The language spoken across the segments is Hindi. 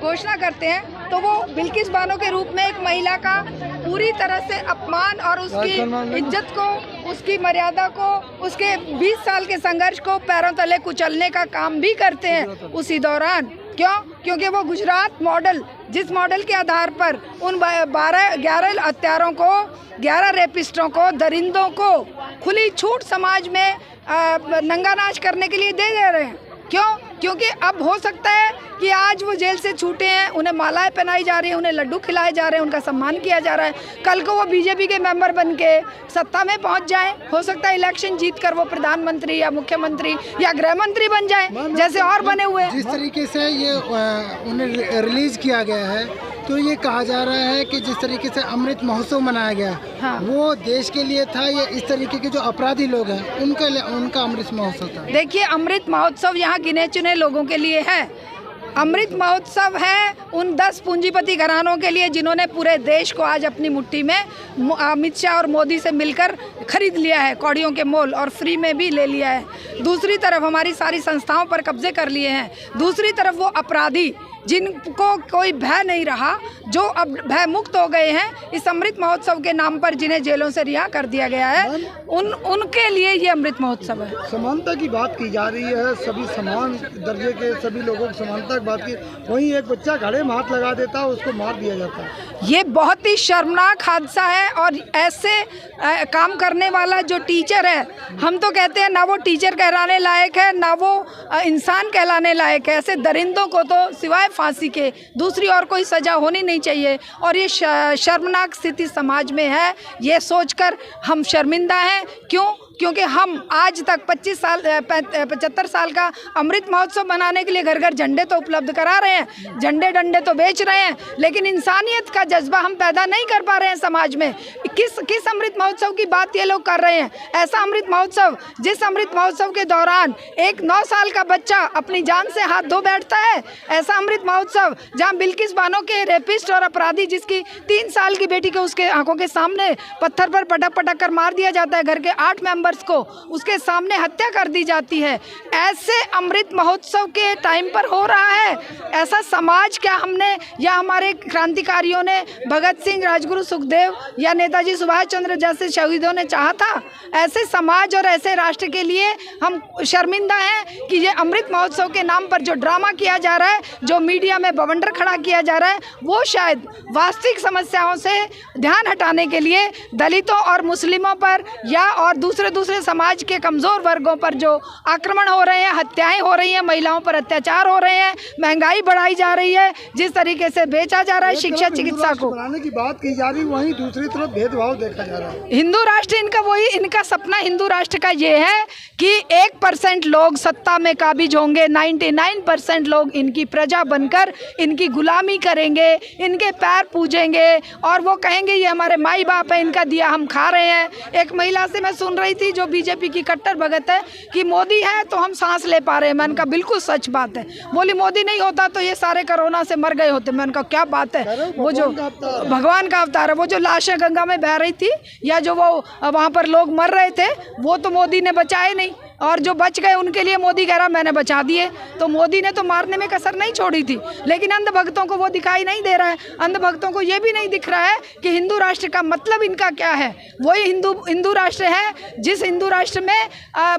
घोषणा करते हैं तो वो बिल्किस बानो के रूप में एक महिला का पूरी तरह से अपमान और उसकी इज्जत को, उसकी मर्यादा को, उसके 20 साल के संघर्ष को पैरों तले कुचलने का काम भी करते हैं उसी दौरान। क्यों? क्योंकि वो गुजरात मॉडल, जिस मॉडल के आधार पर उन 11 हत्यारों को, 11 रेपिस्टों को, दरिंदों को खुली छूट समाज में नंगा नाच करने के लिए दे रहे हैं। क्यों? क्योंकि अब हो सकता है कि आज वो जेल से छूटे हैं, उन्हें मालाएं पहनाई जा रही हैं, उन्हें लड्डू खिलाए जा रहे हैं, उनका सम्मान किया जा रहा है। कल को वो बीजेपी के मेंबर बन के सत्ता में पहुंच जाएं, हो सकता है इलेक्शन जीत कर वो प्रधानमंत्री या मुख्यमंत्री या गृह मंत्री बन जाएं, जैसे और बने हुए हैं। जिस तरीके से ये उन्हें रिलीज किया गया है तो ये कहा जा रहा है कि जिस तरीके से अमृत महोत्सव मनाया गया, हाँ, वो देश के लिए था या इस तरीके के जो अपराधी लोग हैं उनका अमृत महोत्सव था? देखिए, अमृत महोत्सव यहाँ गिने चुने लोगों के लिए है। अमृत महोत्सव है उन 10 पूंजीपति घरानों के लिए जिन्होंने पूरे देश को आज अपनी मुट्ठी में अमित शाह और मोदी से मिलकर खरीद लिया है, कौड़ियों के मोल, और फ्री में भी ले लिया है। दूसरी तरफ हमारी सारी संस्थाओं पर कब्जे कर लिए हैं। दूसरी तरफ वो अपराधी जिनको कोई भय नहीं रहा, जो अब भय मुक्त हो गए हैं इस अमृत महोत्सव के नाम पर, जिन्हें जेलों से रिहा कर दिया गया है, उनके लिए ये अमृत महोत्सव है। समानता की बात की जा रही है, सभी समान दर्जे के सभी लोगों की समानता की बात की, वहीं एक बच्चा घड़े में हाथ लगा देता है, उसको मार दिया जाता है। ये बहुत ही शर्मनाक हादसा है। और ऐसे काम करने वाला जो टीचर है, हम तो कहते हैं ना वो टीचर कहलाने लायक है, ना वो इंसान कहलाने लायक है। ऐसे दरिंदों को तो सिवाय फांसी के दूसरी और कोई सज़ा होनी नहीं चाहिए। और ये शर्मनाक स्थिति समाज में है, ये सोचकर हम शर्मिंदा हैं। क्यों? क्योंकि हम आज तक 75 साल का अमृत महोत्सव मनाने के लिए घर घर झंडे तो उपलब्ध करा रहे हैं, झंडे डंडे तो बेच रहे हैं, लेकिन इंसानियत का जज्बा हम पैदा नहीं कर पा रहे हैं समाज में। किस अमृत महोत्सव की बात ये लोग कर रहे हैं? ऐसा अमृत महोत्सव, जिस अमृत महोत्सव के दौरान एक 9 साल का बच्चा अपनी जान से हाथ धो बैठता है, ऐसा अमृत महोत्सव जहाँ बिल्किस बानो के रेपिस्ट और अपराधी, जिसकी 3 साल की बेटी को उसके आंखों के सामने पत्थर पर पटक पटक कर मार दिया जाता है, घर के 8 मेंबर्स को उसके सामने हत्या कर दी जाती है, ऐसे अमृत महोत्सव के टाइम पर हो रहा है। ऐसा समाज क्या हमने या हमारे क्रांतिकारियों ने, भगत सिंह, राजगुरु सुखदेव या नेताजी सुभाष चंद्र जैसे शहीदों ने चाहा था? ऐसे समाज और ऐसे राष्ट्र के लिए हम शर्मिंदा हैं कि ये अमृत महोत्सव के नाम पर जो ड्रामा किया जा रहा है, जो मीडिया में बवंडर खड़ा किया जा रहा है, वो शायद वास्तविक समस्याओं से ध्यान हटाने के लिए दलितों और मुस्लिमों पर या और दूसरे समाज के कमज़ोर वर्गों पर जो आक्रमण हो रहे हैं, हत्याएं हो रही हैं, महिलाओं पर अत्याचार हो रहे हैं, महंगाई बढ़ाई जा रही है, जिस तरीके से बेचा जा रहा है शिक्षा चिकित्सा को, बनाने की बात की जा रही, वहीं दूसरी तरफ भेदभाव देखा जा रहा है। हिंदू राष्ट्र इनका सपना हिंदू राष्ट्र का ये है कि 1% लोग सत्ता में काबिज होंगे, 99% लोग इनकी प्रजा बनकर इनकी गुलामी करेंगे, इनके पैर पूजेंगे और वो कहेंगे ये हमारे माई बाप है, इनका दिया हम खा रहे हैं। एक महिला से मैं सुन रही थी जो बीजेपी की कट्टर भगत है कि मोदी है तो हम सांस ले पा रहे हैं। मैंने कहा बिल्कुल सच बात है। बोली मोदी नहीं होता तो ये सारे कोरोना से मर गए होते। मैंने कहा क्या बात है, वो जो भगवान का अवतार है, वो जो लाशें गंगा में बह रही थी या जो वो वहाँ पर लोग मर रहे थे, वो तो मोदी ने बचाए नहीं, और जो बच गए उनके लिए मोदी कह रहा मैंने बचा दिए। तो मोदी ने तो मारने में कसर नहीं छोड़ी थी, लेकिन अंधभक्तों को वो दिखाई नहीं दे रहा है। अंधभक्तों को ये भी नहीं दिख रहा है कि हिंदू राष्ट्र का मतलब इनका क्या है। वही हिंदू राष्ट्र है जिस हिंदू राष्ट्र में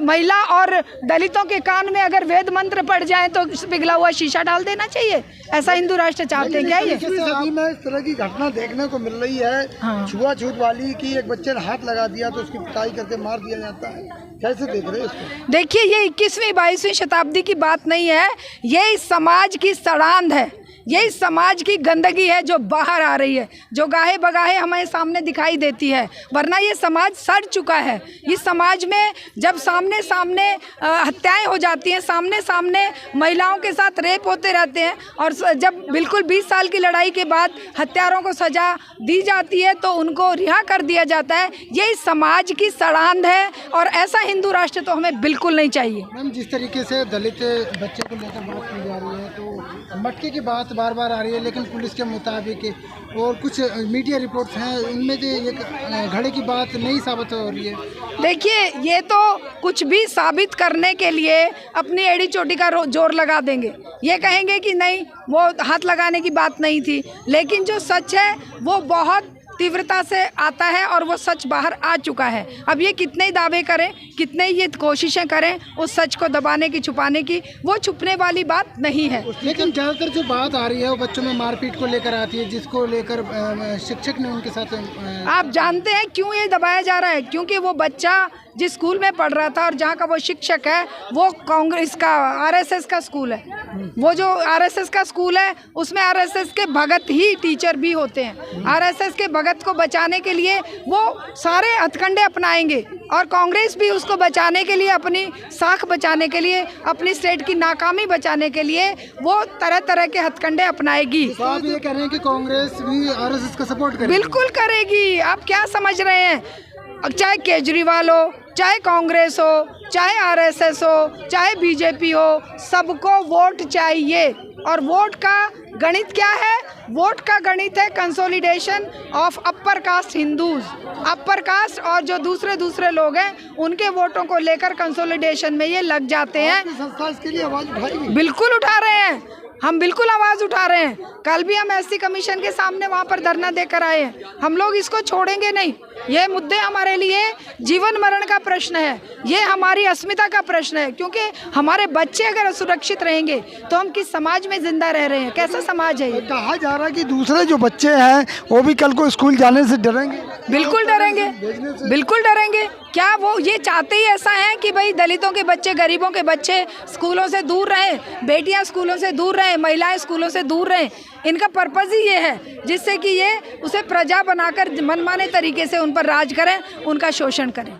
महिला और दलितों के कान में अगर वेद मंत्र पड़ जाए तो पिघला हुआ शीशा डाल देना चाहिए। ऐसा हिंदू राष्ट्र चाहते हैं क्या? ये अभी में इस तरह की घटना देखने को मिल रही है, हाँ। छुआछूत वाली की, एक बच्चे ने हाथ लगा दिया तो उसकी पिटाई करके मार दिया जाता है, कैसे देख रहे हैं इसको? देखिए, ये 21वीं 22वीं शताब्दी की बात नहीं है, ये इस समाज की सड़ांध है, ये इस समाज की गंदगी है जो बाहर आ रही है, जो गाहे बगाहे हमारे सामने दिखाई देती है। वरना ये समाज सड़ चुका है। इस समाज में जब सामने सामने हत्याएं हो जाती हैं, सामने सामने महिलाओं के साथ रेप होते रहते हैं, और जब बिल्कुल 20 साल की लड़ाई के बाद हत्यारों को सज़ा दी जाती है तो उनको रिहा कर दिया जाता है। ये इस समाज की सड़ांध है और ऐसा हिंदू राष्ट्र तो हमें बिल्कुल नहीं चाहिए। मैम, जिस तरीके से दलित बच्चे को लेकर बात की जा रही है तो मटके की बात बार बार आ रही है, लेकिन पुलिस के मुताबिक और कुछ मीडिया रिपोर्ट्स हैं उनमें जो एक घड़े की बात नहीं साबित हो रही है। देखिए, ये तो कुछ भी साबित करने के लिए अपनी एड़ी चोटी का जोर लगा देंगे। ये कहेंगे कि नहीं, वो हाथ लगाने की बात नहीं थी, लेकिन जो सच है वो बहुत तीव्रता से आता है और वो सच बाहर आ चुका है। अब ये कितने ही दावे करें, कितने ही ये कोशिशें करें उस सच को दबाने की, छुपाने की, वो छुपने वाली बात नहीं है। लेकिन ज़्यादातर जो बात आ रही है वो बच्चों में मारपीट को लेकर आती है, जिसको लेकर शिक्षक ने उनके साथ आप जानते हैं क्यों ये दबाया जा रहा है? क्योंकि वो बच्चा जिस स्कूल में पढ़ रहा था और जहाँ का वो शिक्षक है वो कांग्रेस का, आरएसएस का स्कूल है। वो जो आरएसएस का स्कूल है उसमें आरएसएस के भगत ही टीचर भी होते हैं। आरएसएस के भगत को बचाने के लिए वो सारे हथकंडे अपनाएंगे और कांग्रेस भी उसको बचाने के लिए, अपनी साख बचाने के लिए, अपनी स्टेट की नाकामी बचाने के लिए वो तरह तरह के हथकंडे अपनाएगी। तो आप ये कह रहे हैं कि कांग्रेस भी आरएसएस का सपोर्ट करेगी? बिल्कुल करेगी। आप क्या समझ रहे हैं? चाहे केजरीवाल हो, चाहे कांग्रेस हो, चाहे आरएसएस हो, चाहे बीजेपी हो, सबको वोट चाहिए। और वोट का गणित क्या है? वोट का गणित है consolidation of upper caste Hindus. Upper caste और जो दूसरे लोग हैं उनके वोटों को लेकर कंसोलिडेशन में ये लग जाते हैं। संस्था इसके लिए आवाज उठाएगी? बिल्कुल उठा रहे हैं, हम बिल्कुल आवाज़ उठा रहे हैं। कल भी हम एससी कमीशन के सामने वहाँ पर धरना देकर आए हैं। हम लोग इसको छोड़ेंगे नहीं। ये मुद्दे हमारे लिए जीवन मरण का प्रश्न है, ये हमारी अस्मिता का प्रश्न है। क्योंकि हमारे बच्चे अगर सुरक्षित रहेंगे तो हम किस समाज में जिंदा रह रहे हैं? कैसा समाज है ये? कहा जा रहा है कि दूसरे जो बच्चे हैं वो भी कल को स्कूल जाने से डरेंगे। बिल्कुल डरेंगे, बिल्कुल डरेंगे। क्या वो ये चाहते ही ऐसा है कि भाई दलितों के बच्चे, गरीबों के बच्चे स्कूलों से दूर रहें, बेटियां स्कूलों से दूर रहें, महिलाएं स्कूलों से दूर रहें? इनका पर्पज़ ही ये है जिससे कि ये उसे प्रजा बनाकर मनमाने तरीके से उन पर राज करें, उनका शोषण करें।